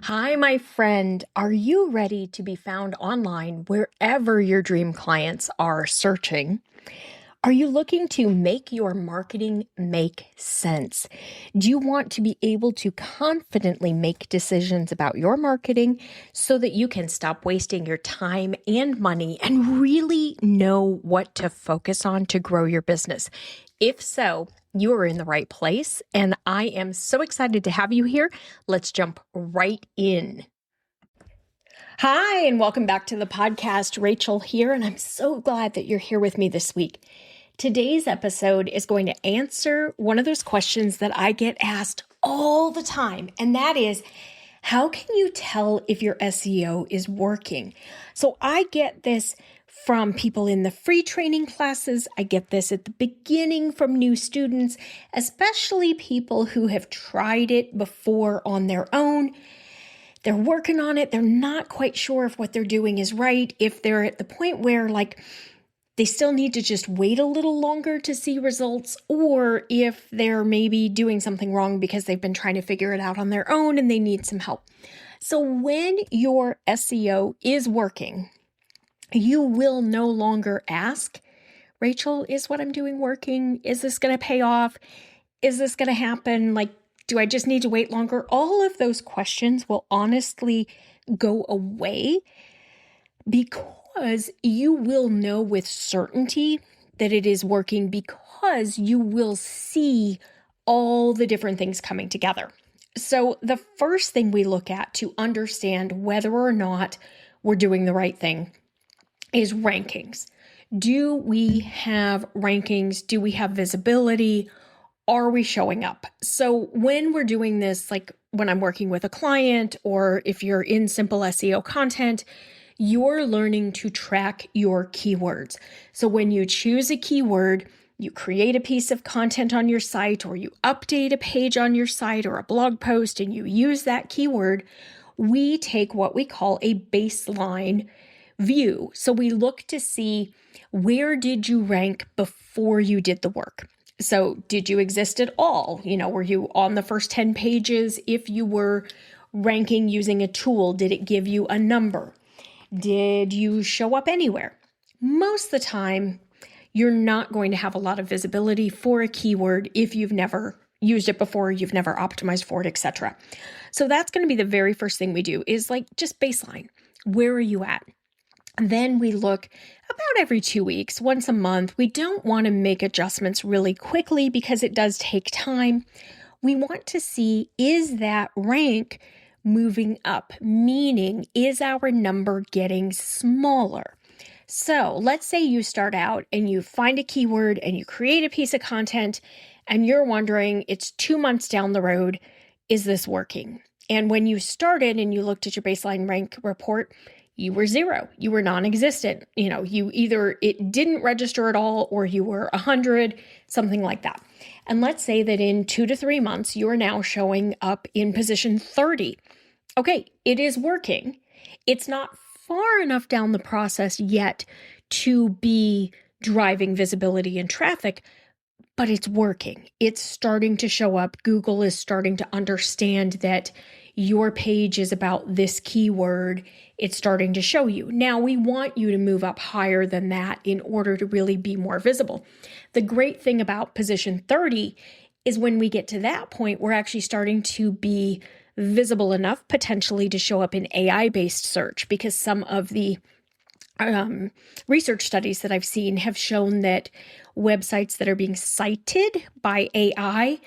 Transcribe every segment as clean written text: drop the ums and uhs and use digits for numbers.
Hi, my friend. Are you ready to be found online wherever your dream clients are searching? Are you looking to make your marketing make sense? Do you want to be able to confidently make decisions about your marketing so that you can stop wasting your time and money and really know what to focus on to grow your business? If so, you are in the right place, and I am so excited to have you here. Let's jump right in. Hi, and welcome back to the podcast. Rachel here, and I'm so glad that you're here with me this week. Today's episode is going to answer one of those questions that I get asked all the time, and that is, how can you tell if your SEO is working? So I get this from people in the free training classes. I get this at the beginning from new students, especially people who have tried it before on their own. They're working on it. They're not quite sure if what they're doing is right, if they're at the point where they still need to just wait a little longer to see results, or if they're maybe doing something wrong because they've been trying to figure it out on their own and they need some help. So when your SEO is working, you will no longer ask, Rachel, is what I'm doing working? Is this going to pay off? Is this going to happen? Do I just need to wait longer? All of those questions will honestly go away because you will know with certainty that it is working, because you will see all the different things coming together. So the first thing we look at to understand whether or not we're doing the right thing is rankings. Do we have rankings? Do we have visibility? Are we showing up? So when we're doing this, like when I'm working with a client, or if you're in simple SEO content, you're learning to track your keywords. So when you choose a keyword, you create a piece of content on your site, or you update a page on your site or a blog post, and you use that keyword, we take what we call a baseline view. So we look to see, where did you rank before you did the work? So did you exist at all? Were you on the first 10 pages? If you were ranking using a tool, did it give you a number? Did you show up anywhere? Most of the time, you're not going to have a lot of visibility for a keyword if you've never used it before, you've never optimized for it, etc. So that's going to be the very first thing we do, is just baseline. Where are you at? Then we look about every 2 weeks, once a month. We don't want to make adjustments really quickly because it does take time. We want to see, is that rank moving up? Meaning, is our number getting smaller? So let's say you start out and you find a keyword and you create a piece of content and you're wondering, it's 2 months down the road, is this working? And when you started and you looked at your baseline rank report, you were 0. You were non-existent. You either it didn't register at all, or you were 100, something like that. And let's say that in 2 to 3 months, you are now showing up in position 30. Okay, it is working. It's not far enough down the process yet to be driving visibility and traffic, but it's working. It's starting to show up. Google is starting to understand that your page is about this keyword. It's starting to show you. Now, we want you to move up higher than that in order to really be more visible. The great thing about position 30 is when we get to that point, we're actually starting to be visible enough potentially to show up in AI-based search, because some of the research studies that I've seen have shown that websites that are being cited by AI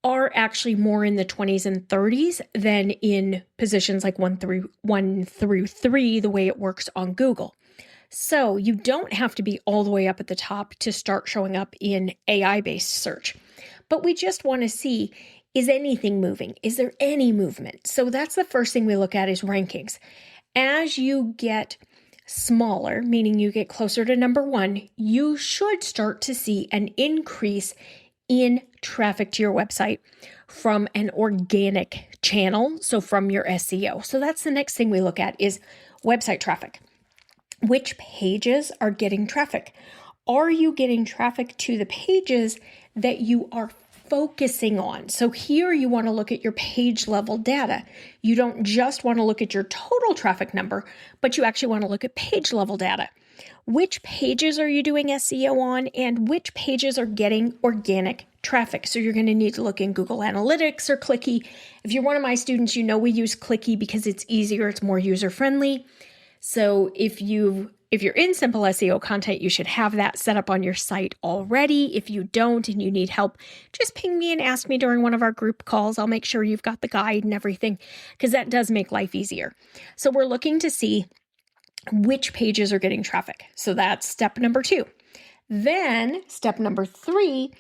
are actually more in the 20s and 30s than in positions like 1 through 3, the way it works on Google. So you don't have to be all the way up at the top to start showing up in AI-based search. But we just want to see, is anything moving? Is there any movement? So that's the first thing we look at, is rankings. As you get smaller, meaning you get closer to number 1, you should start to see an increase in traffic to your website from an organic channel, so from your SEO. So that's the next thing we look at, is website traffic. Which pages are getting traffic? Are you getting traffic to the pages that you are focusing on? So here you want to look at your page level data. You don't just want to look at your total traffic number, but you actually want to look at page level data. Which pages are you doing SEO on, and which pages are getting organic traffic? So you're going to need to look in Google Analytics or Clicky. If you're one of my students, you know we use Clicky because it's easier, it's more user-friendly. So if you're in Simple SEO content, you should have that set up on your site already. If you don't and you need help, just ping me and ask me during one of our group calls. I'll make sure you've got the guide and everything, because that does make life easier. So we're looking to see which pages are getting traffic. So that's step number 2. Then step number 3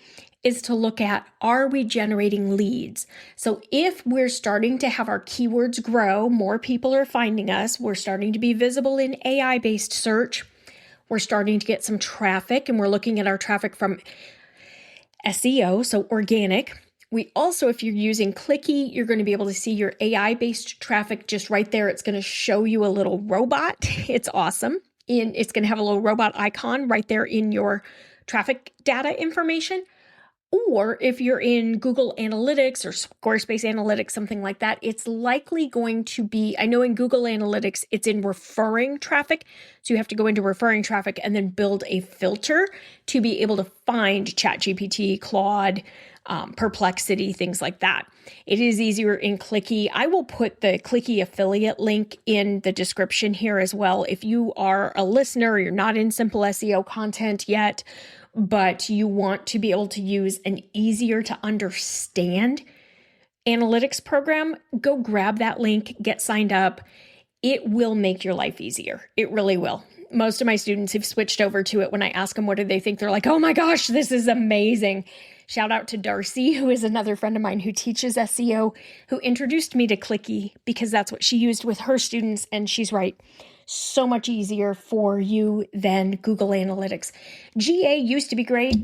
is to look at, are we generating leads? So if we're starting to have our keywords grow, more people are finding us, we're starting to be visible in AI-based search, we're starting to get some traffic, and we're looking at our traffic from SEO, so organic. We also, if you're using Clicky, you're going to be able to see your AI-based traffic just right there. It's going to show you a little robot. It's awesome. It's going to have a little robot icon right there in your traffic data information. Or if you're in Google Analytics or Squarespace Analytics, something like that, it's likely going to be, I know in Google Analytics, it's in referring traffic. So you have to go into referring traffic and then build a filter to be able to find ChatGPT, Claude, Perplexity, things like that. It is easier in Clicky. I will put the Clicky affiliate link in the description here as well. If you are a listener, you're not in Simple SEO content yet, but you want to be able to use an easier to understand analytics program, go grab that link, get signed up. It will make your life easier. It really will. Most of my students have switched over to it. When I ask them what do they think, they're like, oh my gosh, this is amazing. Shout out to Darcy, who is another friend of mine who teaches SEO, who introduced me to Clicky because that's what she used with her students. And she's right. So much easier for you than Google Analytics. GA used to be great,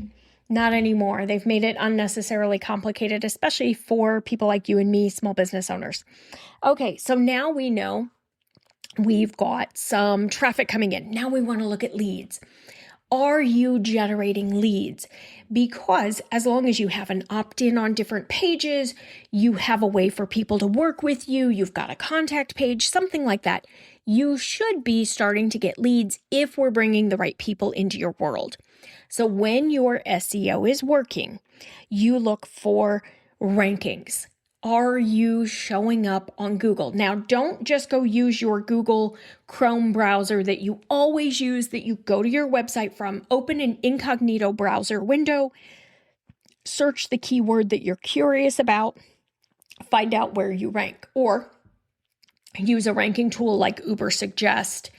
not anymore. They've made it unnecessarily complicated, especially for people like you and me, small business owners. Okay, so now we know we've got some traffic coming in. Now we want to look at leads. Are you generating leads? Because as long as you have an opt-in on different pages, you have a way for people to work with you, you've got a contact page, something like that, you should be starting to get leads if we're bringing the right people into your world. So when your SEO is working, you look for rankings. Are you showing up on Google? Now, don't just go use your Google Chrome browser that you always use, that you go to your website from. Open an incognito browser window, search the keyword that you're curious about, find out where you rank, or use a ranking tool like Ubersuggest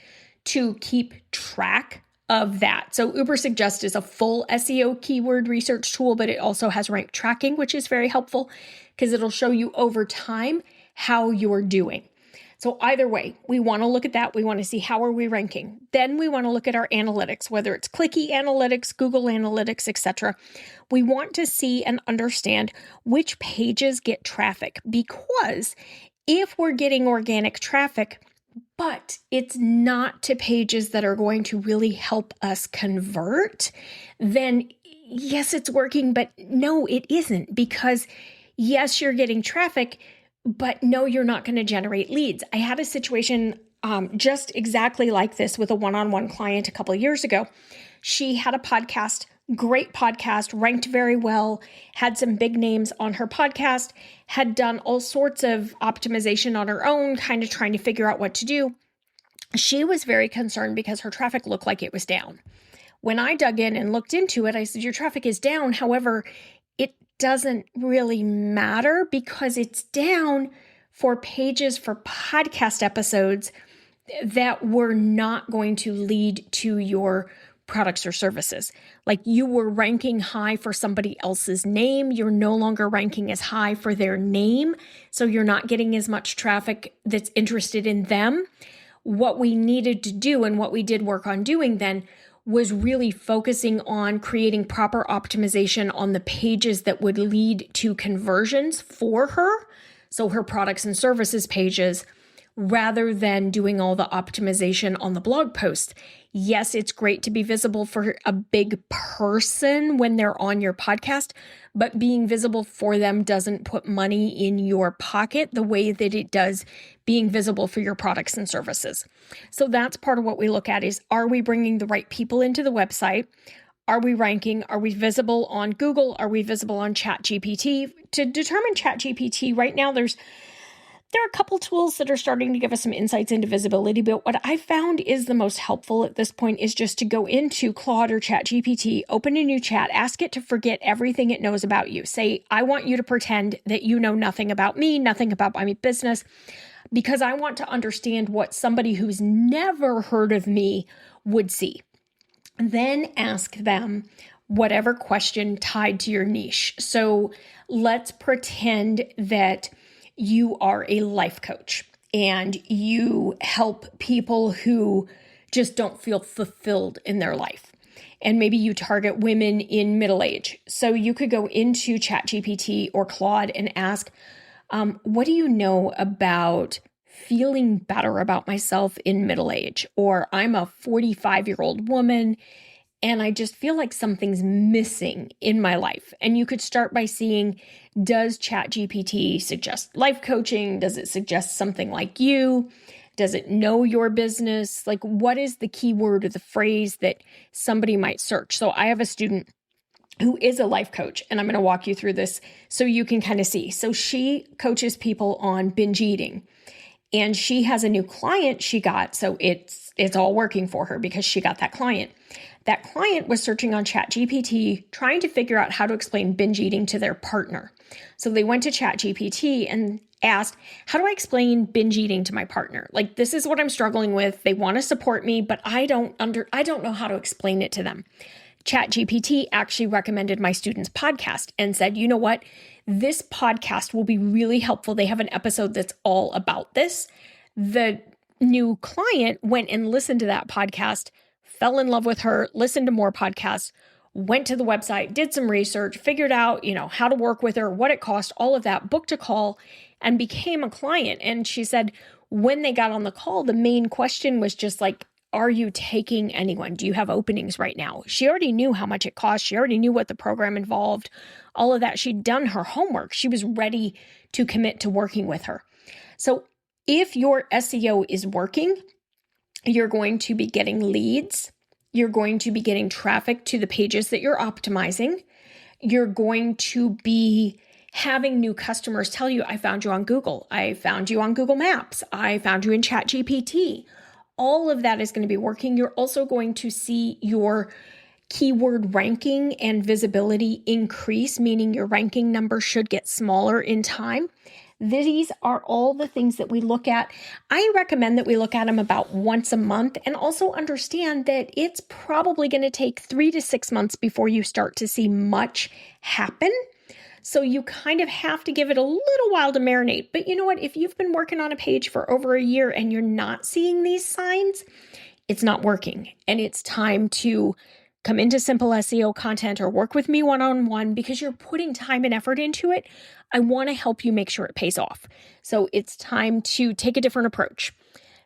to keep track of that. So Ubersuggest is a full SEO keyword research tool, but it also has rank tracking, which is very helpful because it'll show you over time how you're doing. So either way, we want to look at that. We want to see how are we ranking. Then we want to look at our analytics, whether it's Clicky Analytics, Google Analytics, etc. We want to see and understand which pages get traffic, because if we're getting organic traffic, but it's not to pages that are going to really help us convert, then yes, it's working, but no, it isn't, because yes, you're getting traffic, but no, you're not going to generate leads. I had a situation just exactly like this with a one-on-one client a couple of years ago. She had a podcast, great podcast, ranked very well, had some big names on her podcast, had done all sorts of optimization on her own, kind of trying to figure out what to do. She was very concerned because her traffic looked like it was down. When I dug in and looked into it, I said, your traffic is down. However, it doesn't really matter because it's down for pages for podcast episodes that were not going to lead to your products or services. Like you were ranking high for somebody else's name. You're no longer ranking as high for their name. So you're not getting as much traffic that's interested in them. What we needed to do and what we did work on doing then was really focusing on creating proper optimization on the pages that would lead to conversions for her. So her products and services pages rather than doing all the optimization on the blog post. Yes, it's great to be visible for a big person when they're on your podcast, but being visible for them doesn't put money in your pocket the way that it does being visible for your products and services. So that's part of what we look at is, are we bringing the right people into the website? Are we ranking? Are we visible on Google? Are we visible on ChatGPT? To determine ChatGPT, right now there are a couple tools that are starting to give us some insights into visibility, but what I found is the most helpful at this point is just to go into Claude or ChatGPT, open a new chat, ask it to forget everything it knows about you. Say, I want you to pretend that you know nothing about me, nothing about my business, because I want to understand what somebody who's never heard of me would see. Then ask them whatever question tied to your niche. So let's pretend that you are a life coach and you help people who just don't feel fulfilled in their life. And maybe you target women in middle age. So you could go into ChatGPT or Claude and ask, what do you know about feeling better about myself in middle age? Or I'm a 45-year-old woman and I just feel like something's missing in my life. And you could start by seeing, does ChatGPT suggest life coaching? Does it suggest something like you? Does it know your business? Like, what is the keyword or the phrase that somebody might search? So I have a student who is a life coach, and I'm going to walk you through this so you can kind of see. So she coaches people on binge eating, and she has a new client she got. So it's all working for her because she got that client. That client was searching on ChatGPT, trying to figure out how to explain binge eating to their partner. So they went to ChatGPT and asked, how do I explain binge eating to my partner? Like, this is what I'm struggling with. They want to support me, but I don't know how to explain it to them. ChatGPT actually recommended my student's podcast and said, you know what? This podcast will be really helpful. They have an episode that's all about this. The new client went and listened to that podcast, fell in love with her, listened to more podcasts, went to the website, did some research, figured out, how to work with her, what it cost, all of that, booked a call, and became a client. And she said, when they got on the call, the main question was just like, are you taking anyone? Do you have openings right now? She already knew how much it cost. She already knew what the program involved, all of that. She'd done her homework. She was ready to commit to working with her. So if your SEO is working, you're going to be getting leads. You're going to be getting traffic to the pages that you're optimizing. You're going to be having new customers tell you, I found you on Google. I found you on Google Maps. I found you in ChatGPT. All of that is going to be working. You're also going to see your keyword ranking and visibility increase, meaning your ranking number should get smaller in time. These are all the things that we look at. I recommend that we look at them about once a month and also understand that it's probably going to take 3 to 6 months before you start to see much happen. So you kind of have to give it a little while to marinate. But you know what? If you've been working on a page for over a year and you're not seeing these signs, it's not working. And it's time to come into Simple SEO content or work with me one-on-one because you're putting time and effort into it. I want to help you make sure it pays off. So it's time to take a different approach.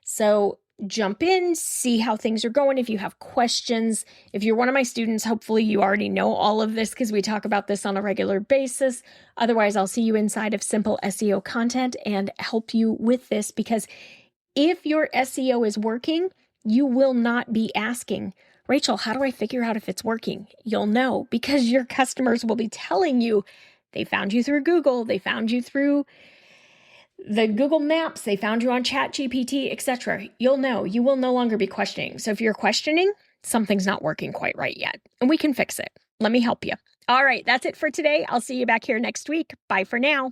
So jump in, see how things are going. If you have questions, if you're one of my students, hopefully you already know all of this because we talk about this on a regular basis. Otherwise, I'll see you inside of Simple SEO content and help you with this, because if your SEO is working, you will not be asking, Rachel, how do I figure out if it's working? You'll know because your customers will be telling you they found you through Google, they found you through the Google Maps, they found you on ChatGPT, etc. You'll know. You will no longer be questioning. So if you're questioning, something's not working quite right yet, and we can fix it. Let me help you. All right, that's it for today. I'll see you back here next week. Bye for now.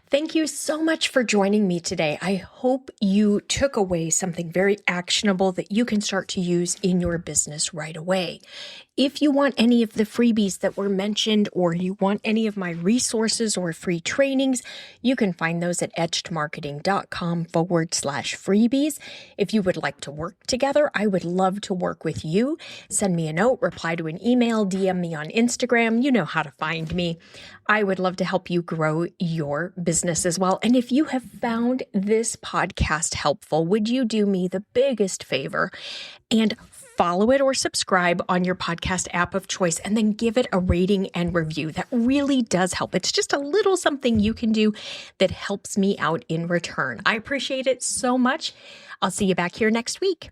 Thank you so much for joining me today. I hope you took away something very actionable that you can start to use in your business right away. If you want any of the freebies that were mentioned, or you want any of my resources or free trainings, you can find those at etchedmarketing.com/freebies. If you would like to work together, I would love to work with you. Send me a note, reply to an email, DM me on Instagram. You know how to find me. I would love to help you grow your business as well. And if you have found this podcast helpful, would you do me the biggest favor and follow it or subscribe on your podcast app of choice, and then give it a rating and review? That really does help. It's just a little something you can do that helps me out in return. I appreciate it so much. I'll see you back here next week.